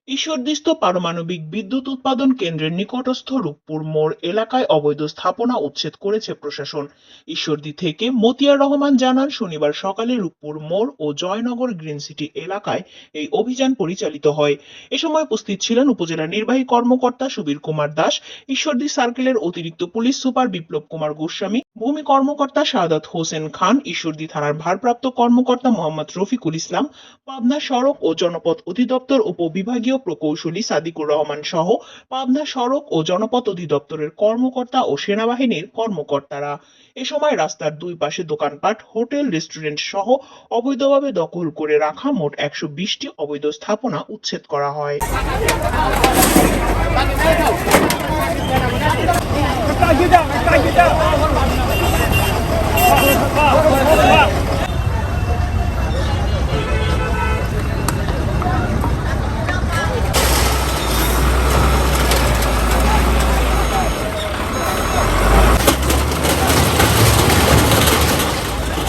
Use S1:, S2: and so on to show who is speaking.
S1: ঈশ্বরদীস্থ পারমাণবিক বিদ্যুৎ উৎপাদন কেন্দ্রের নিকটস্থ রূপপুর মোড় এলাকায় অবৈধ স্থাপনা উচ্ছেদ করেছে প্রশাসন। ঈশ্বরদী থেকে মতিয়ার রহমান জানান, শনিবার সকালে রূপপুর মোড় ও জয়নগর গ্রিন সিটি এলাকায় এই অভিযান পরিচালিত হয়। এ সময় উপস্থিত ছিলেন উপজেলা নির্বাহী কর্মকর্তা সুবীর কুমার দাস, ঈশ্বরদী সার্কেলের অতিরিক্ত পুলিশ সুপার বিপ্লব কুমার গোস্বামী, ভূমি কর্মকর্তা শাহাদাত হোসেন খান, ঈশ্বরদী থানার ভারপ্রাপ্ত কর্মকর্তা মোহাম্মদ রফিকুল ইসলাম, পাবনা সড়ক ও জনপথ অধিদপ্তর উপবিভাগীয় প্রকৌশলী সাদিকুর রহমান সহ পাবনা সড়ক ও জনপথ অধিদপ্তরের কর্মকর্তা ও সেনাবাহিনীর কর্মকর্তারা। এ সময় রাস্তার দুই পাশে দোকানপাট, হোটেল, রেস্টুরেন্ট সহ অবৈধভাবে দখল করে রাখা মোট 120টি অবৈধ স্থাপনা উচ্ছেদ করা হয়।
S2: Está aqui,